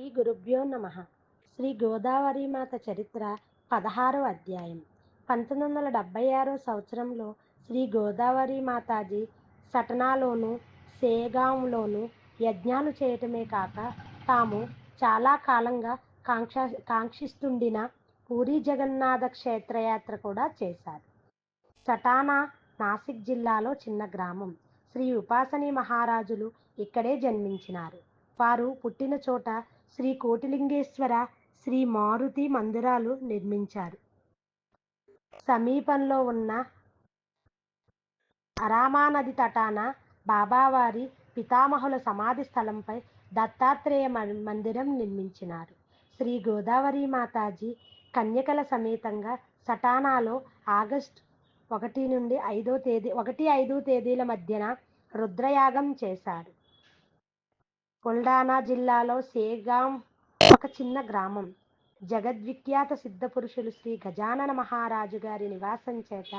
శ్రీ గురుభ్యో నమ. శ్రీ గోదావరీమాత చరిత్ర 16వ అధ్యాయం. 1976 సంవత్సరంలో శ్రీ గోదావరీమాతాజీ సటనాలోను సేగాంలోను యజ్ఞాలు చేయటమే కాక తాము చాలా కాలంగా కాంక్షిస్తుండిన పూరీ జగన్నాథ క్షేత్రయాత్ర కూడా చేశారు. సటానా నాసిక్ జిల్లాలో చిన్న గ్రామం. శ్రీ ఉపాసనీ మహారాజులు ఇక్కడే జన్మించినారు. వారు పుట్టిన చోట శ్రీ కోటిలింగేశ్వర, శ్రీ మారుతి మందిరాలు నిర్మించారు. సమీపంలో ఉన్న అరామానది తటాన బాబావారి పితామహుల సమాధి స్థలంపై దత్తాత్రేయ మందిరం నిర్మించినారు. శ్రీ గోదావరి మాతాజీ కన్యకల సమేతంగా సటానాలో ఆగస్టు 1-5 తేదీల మధ్యన రుద్రయాగం చేశారు. బుల్డానా జిల్లాలో సేగాం ఒక చిన్న గ్రామం. జగద్విఖ్యాత సిద్ధపురుషులు శ్రీ గజానన మహారాజు గారి నివాసం చేత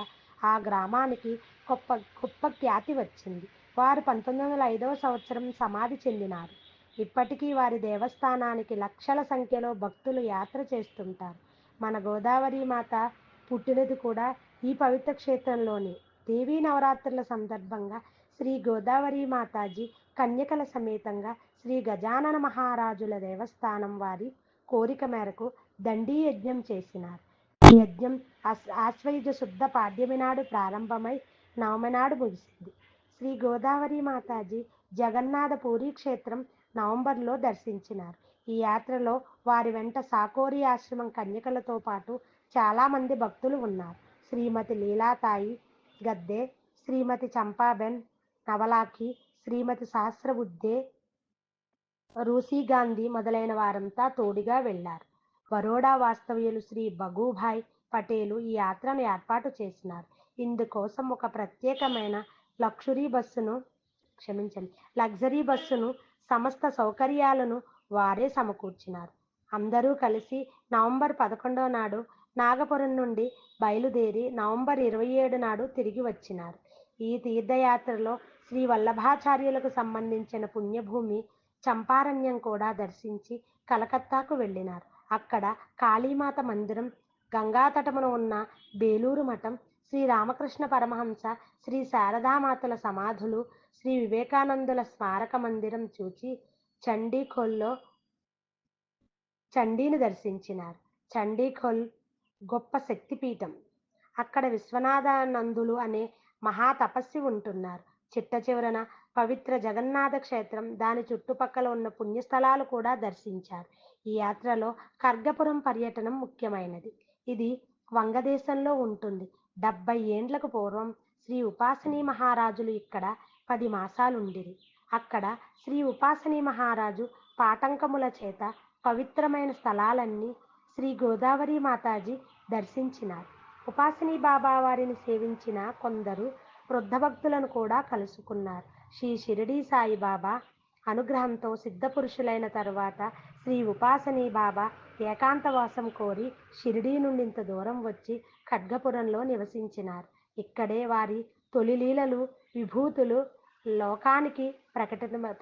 ఆ గ్రామానికి గొప్ప ఖ్యాతి వచ్చింది. వారు 1905వ సంవత్సరం సమాధి చెందినారు. ఇప్పటికీ వారి దేవస్థానానికి లక్షల సంఖ్యలో భక్తులు యాత్ర చేస్తుంటారు. మన గోదావరి మాత పుట్టినది కూడా ఈ పవిత్ర క్షేత్రంలోనే. దేవీ నవరాత్రుల సందర్భంగా శ్రీ గోదావరి మాతాజీ కన్యకల సమేతంగా శ్రీ గజానన మహారాజుల దేవస్థానం వారి కోరిక మేరకు దండీ యజ్ఞం చేసినారు. ఈ యజ్ఞం ఆశ్వయుజ శుద్ధ పాడ్యమి నాడు ప్రారంభమై నవమి నాడు ముగిసింది. శ్రీ గోదావరి మాతాజీ జగన్నాథ పూరీ క్షేత్రం నవంబర్లో దర్శించినారు. ఈ యాత్రలో వారి వెంట సాకోరి ఆశ్రమం కన్యకలతో పాటు చాలామంది భక్తులు ఉన్నారు. శ్రీమతి లీలాతాయి గద్దే, శ్రీమతి చంపాబెన్ నవలాఖి, శ్రీమతి సహస్రబుద్ధే, రూసీ గాంధీ మొదలైన వారంతా తోడుగా వెళ్లారు. బరోడా వాస్తవ్యులు శ్రీ భగూభాయ్ పటేలు ఈ యాత్రను ఏర్పాటు చేసినారు. ఇందుకోసం ఒక ప్రత్యేకమైన లగ్జరీ బస్సును సమస్త సౌకర్యాలను వారే సమకూర్చినారు. అందరూ కలిసి నవంబర్ 11వ నాడు నాగపురం నుండి బయలుదేరి నవంబర్ 27 నాడు తిరిగి వచ్చినారు. ఈ తీర్థయాత్రలో శ్రీ వల్లభాచార్యులకు సంబంధించిన పుణ్యభూమి చంపారణ్యం కూడా దర్శించి కలకత్తాకు వెళ్ళినారు. అక్కడ కాళీమాత మందిరం, గంగాతటమున ఉన్న బేలూరు మఠం, శ్రీ రామకృష్ణ పరమహంస, శ్రీ శారదామాతల సమాధులు, శ్రీ వివేకానందుల స్మారక మందిరం చూచి చండీఖోల్లో చండీని దర్శించినారు. చండీఖోల్ గొప్ప శక్తిపీఠం. అక్కడ విశ్వనాథానందులు అనే మహా తపస్వి ఉంటున్నారు. చిట్ట చివరన పవిత్ర జగన్నాథ క్షేత్రం, దాని చుట్టుపక్కల ఉన్న పుణ్యస్థలాలు కూడా దర్శించారు. ఈ యాత్రలో ఖర్గపురం పర్యటనం ముఖ్యమైనది. ఇది వంగదేశంలో ఉంటుంది. 70 ఏండ్లకు పూర్వం శ్రీ ఉపాసనీ మహారాజులు ఇక్కడ 10 మాసాలుండిరి. అక్కడ శ్రీ ఉపాసనీ మహారాజు పాటంకముల చేత పవిత్రమైన స్థలాలన్నీ శ్రీ గోదావరి మాతాజీ దర్శించినారు. ఉపాసనీ బాబా వారిని సేవించిన కొందరు వృద్ధ భక్తులను కూడా కలుసుకున్నారు. శ్రీ షిరిడీ సాయిబాబా అనుగ్రహంతో సిద్ధపురుషులైన తరువాత శ్రీ ఉపాసనీ బాబా ఏకాంతవాసం కోరి షిరిడీ నుండి ఇంత దూరం వచ్చి ఖడ్గపురంలో నివసించినారు. ఇక్కడే వారి తొలి లీలలు, విభూతులు లోకానికి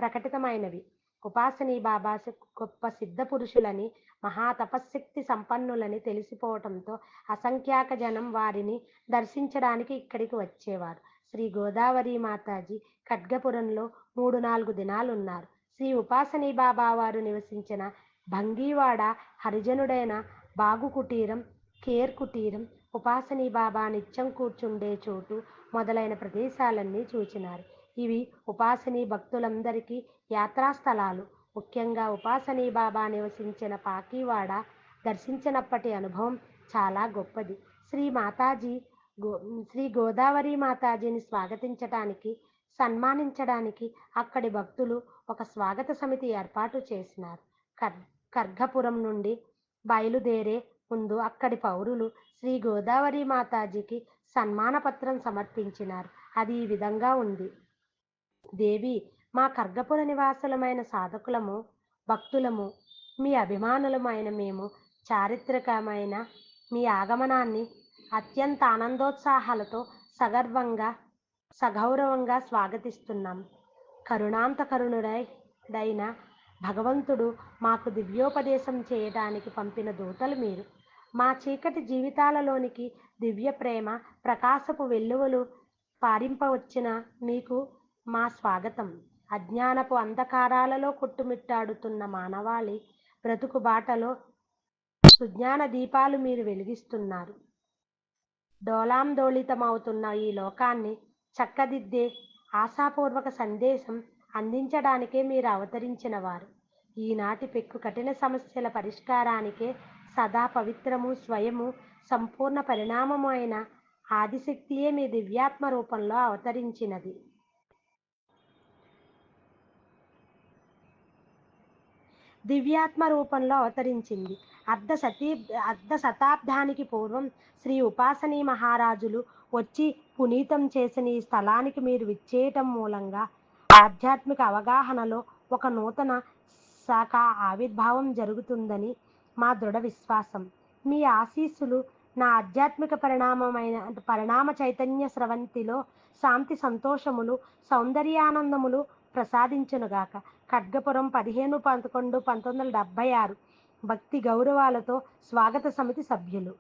ప్రకటితమైనవి. ఉపాసనీ బాబా గొప్ప సిద్ధపురుషులని, మహాతపశక్తి సంపన్నులని తెలిసిపోవటంతో అసంఖ్యాక జనం వారిని దర్శించడానికి ఇక్కడికి వచ్చేవారు. శ్రీ గోదావరి మాతాజీ ఖడ్గపురంలో 3-4 దినాలున్నారు. శ్రీ ఉపాసనీ బాబా వారు నివసించిన భంగీవాడ, హరిజనుడైన బాగు కుటీరం, కేర్ కుటీరం, ఉపాసనీ బాబా నిత్యం కూర్చుండే చోటు మొదలైన ప్రదేశాలన్నీ చూచినారు. ఇవి ఉపాసనీ భక్తులందరికీ యాత్రాస్థలాలు. ముఖ్యంగా ఉపాసనీ బాబా నివసించిన పాకీవాడ దర్శించినప్పటి అనుభవం చాలా గొప్పది. శ్రీ గోదావరి మాతాజీని స్వాగతించటానికి, సన్మానించడానికి అక్కడి భక్తులు ఒక స్వాగత సమితి ఏర్పాటు చేసినారు. ఖర్గపురం నుండి బయలుదేరే ముందు అక్కడి పౌరులు శ్రీ గోదావరి మాతాజీకి సన్మాన పత్రం సమర్పించినారు. అది ఈ విధంగా ఉంది: దేవి, మా ఖర్గపుర నివాసులమైన సాధకులము, భక్తులము, మీ అభిమానులమైన మేము చారిత్రకమైన మీ ఆగమనాన్ని అత్యంత ఆనందోత్సాహాలతో సగౌరవంగా స్వాగతిస్తున్నాం. కరుణాంత కరుణుడైన భగవంతుడు మాకు దివ్యోపదేశం చేయడానికి పంపిన దూతలు మీరు. మా చీకటి జీవితాలలోనికి దివ్య ప్రేమ ప్రకాశపు వెల్లువలు పారింపవచ్చిన మీకు మా స్వాగతం. అజ్ఞానపు అంధకారాలలో కొట్టుమిట్టాడుతున్న మానవాళి బ్రతుకు బాటలో సుజ్ఞాన దీపాలు మీరు వెలిగిస్తున్నారు. డోలాందోళితమవుతున్న ఈ లోకాన్ని చక్కదిద్దే ఆశాపూర్వక సందేశం అందించడానికే మీరు అవతరించిన వారు. ఈనాటి పెక్కు కఠిన సమస్యల పరిష్కారానికే సదా పవిత్రము, స్వయము, సంపూర్ణ పరిణామము అయిన ఆదిశక్తియే మీ దివ్యాత్మ రూపంలో అవతరించినది. దివ్యాత్మ రూపంలో అవతరించింది. అర్ధ శతాబ్దానికి పూర్వం శ్రీ ఉపాసనీ మహారాజులు వచ్చి పునీతం చేసిన ఈ స్థలానికి మీరు విచ్చేయటం మూలంగా ఆధ్యాత్మిక అవగాహనలో ఒక నూతన శాఖ ఆవిర్భావం జరుగుతుందని మా దృఢ విశ్వాసం. మీ ఆశీస్సులు నా ఆధ్యాత్మిక పరిణామ చైతన్య స్రవంతిలో శాంతి సంతోషములు సౌందర్యానందములు ప్రసాదించునుగాక. ఖడ్గపురం 15/11/1976. భక్తి గౌరవాలతో స్వాగత సమితి సభ్యులు.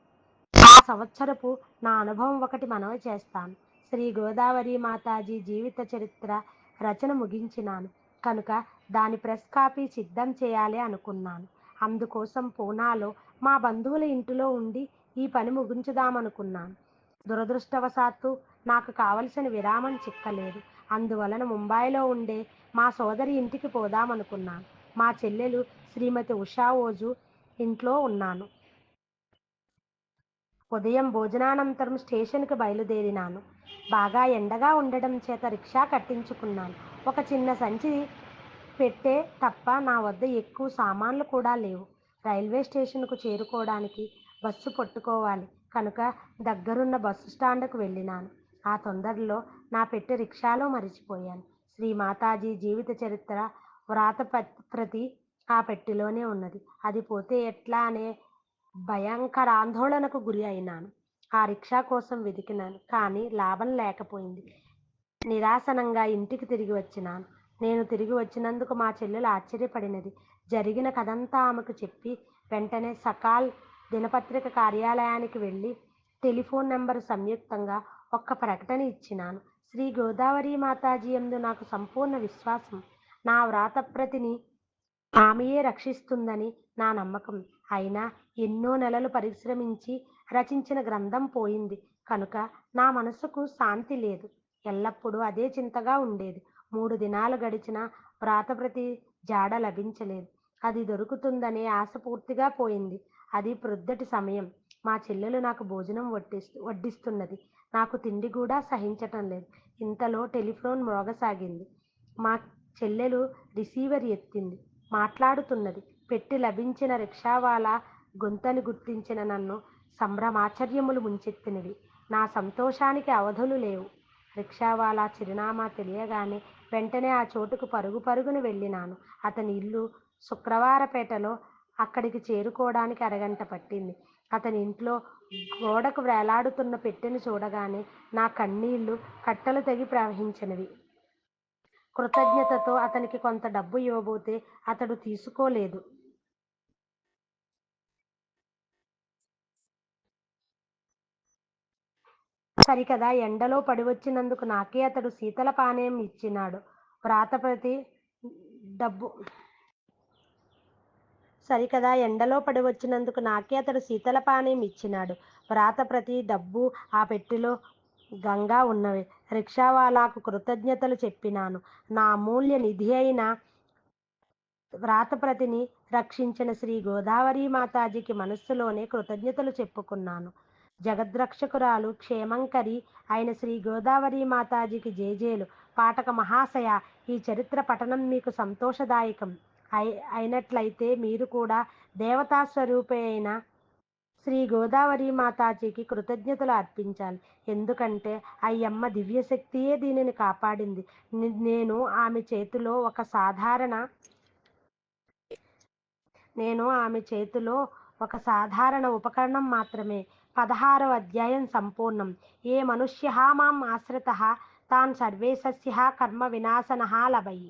ఆ సంవత్సరపు నా అనుభవం ఒకటి మనవి చేస్తాను. శ్రీ గోదావరి మాతాజీ జీవిత చరిత్ర రచన ముగించినాను కనుక దాని ప్రెస్ కాపీ సిద్ధం చేయాలి అనుకున్నాను. అందుకోసం పూనాలో మా బంధువుల ఇంటిలో ఉండి ఈ పని ముగించుదామనుకున్నాను. దురదృష్టవశాత్తు నాకు కావలసిన విరామం చిక్కలేదు. అందువలన ముంబైలో ఉండే మా సోదరి ఇంటికి పోదామనుకున్నాను. మా చెల్లెలు శ్రీమతి ఉషా ఓజు ఇంట్లో ఉన్నాను. ఉదయం భోజనానంతరం స్టేషన్కి బయలుదేరినాను. బాగా ఎండగా ఉండడం చేత రిక్షా కట్టించుకున్నాను. ఒక చిన్న సంచి పెట్టే తప్ప నా వద్ద ఎక్కువ సామాన్లు కూడా లేవు. రైల్వే స్టేషన్కు చేరుకోవడానికి బస్సు పట్టుకోవాలి కనుక దగ్గరున్న బస్సు స్టాండ్కు వెళ్ళినాను. ఆ తొందరలో నా పెట్టె రిక్షాలో మరిచిపోయాను. శ్రీ మాతాజీ జీవిత చరిత్ర వ్రాతప్రతి ఆ పెట్టెలోనే ఉన్నది. అది పోతే ఎట్లా అనే భయంకరాందోళనకు గురి అయినాను. ఆ రిక్షా కోసం వెతికినాను కానీ లాభం లేకపోయింది. నిరాశనంగా ఇంటికి తిరిగి వచ్చినాను. నేను తిరిగి వచ్చినందుకు మా చెల్లెలు ఆశ్చర్యపడినది. జరిగిన కథంతా ఆమెకు చెప్పి వెంటనే సకాల్ దినపత్రిక కార్యాలయానికి వెళ్ళి టెలిఫోన్ నెంబరు సంయుక్తంగా ఒక్క ప్రకటన ఇచ్చినాను. శ్రీ గోదావరి మాతాజీ యందు నాకు సంపూర్ణ విశ్వాసం. నా వ్రాతప్రతిని ఆమెయే రక్షిస్తుందని నా నమ్మకం. అయినా ఎన్నో నెలలు పరిశ్రమించి రచించిన గ్రంథం పోయింది కనుక నా మనసుకు శాంతి లేదు. ఎల్లప్పుడూ అదే చింతగా ఉండేది. 3 దినాలు గడిచినా వ్రాతప్రతి జాడ లభించలేదు. అది దొరుకుతుందనే ఆశ పూర్తిగా పోయింది. అది ప్రొద్దటి సమయం. మా చెల్లెలు నాకు భోజనం వడ్డిస్తున్నది. నాకు తిండి కూడా సహించటం లేదు. ఇంతలో టెలిఫోన్ మ్రోగసాగింది. మా చెల్లెలు రిసీవర్ ఎత్తింది. మాట్లాడుతున్నది. పెట్టి లభించిన రిక్షావాలా గొంతని గుర్తించిన నన్ను సంభ్రమాశ్చర్యములు ముంచెత్తినవి. నా సంతోషానికి అవధులు లేవు. రిక్షావాలా చిరునామా తెలియగానే వెంటనే ఆ చోటుకు పరుగు పరుగున వెళ్ళినాను. అతని ఇల్లు శుక్రవారపేటలో. అక్కడికి చేరుకోవడానికి అరగంట పట్టింది. అతని ఇంట్లో గోడకు వేలాడుతున్న పెట్టెను చూడగానే నా కన్నీళ్లు కట్టలు తెగి ప్రవహించినవి. కృతజ్ఞతతో అతనికి కొంత డబ్బు ఇవ్వబోతే అతడు తీసుకోలేదు. సరికదా ఎండలో పడివచ్చినందుకు నాకే అతడు శీతల పానీయం ఇచ్చినాడు. వ్రాతప్రతి డబ్బు సరికదా ఎండలో పడివచ్చినందుకు నాకే అతడు శీతల పానీయం ఇచ్చినాడు. వ్రాతప్రతి డబ్బు ఆ పెట్టెలో గంగా ఉన్నవి. రిక్షావాలాకు కృతజ్ఞతలు చెప్పినాను. నా అమూల్య నిధి అయిన వ్రాతప్రతిని రక్షించిన శ్రీ గోదావరి మాతాజీకి మనస్సులోనే కృతజ్ఞతలు చెప్పుకున్నాను. జగద్రక్షకురాలు క్షేమంకరి అయిన శ్రీ గోదావరి మాతాజీకి జేజేలు. పాఠక మహాశయ, ఈ చరిత్ర పఠనం మీకు సంతోషదాయకం అయినట్లయితే మీరు కూడా దేవతా స్వరూపి అయిన శ్రీ గోదావరి మాతాజీకి కృతజ్ఞతలు అర్పించాలి. ఎందుకంటే అయ్యమ్మ దివ్యశక్తియే దీనిని కాపాడింది. నేను ఆమె చేతిలో ఒక సాధారణ ఉపకరణం మాత్రమే. 16వ అధ్యాయం సంపూర్ణం. ఏ మనుష్యః మాం ఆశ్రితః తాన్ సర్వేషస్య కర్మ వినాశనః లభై.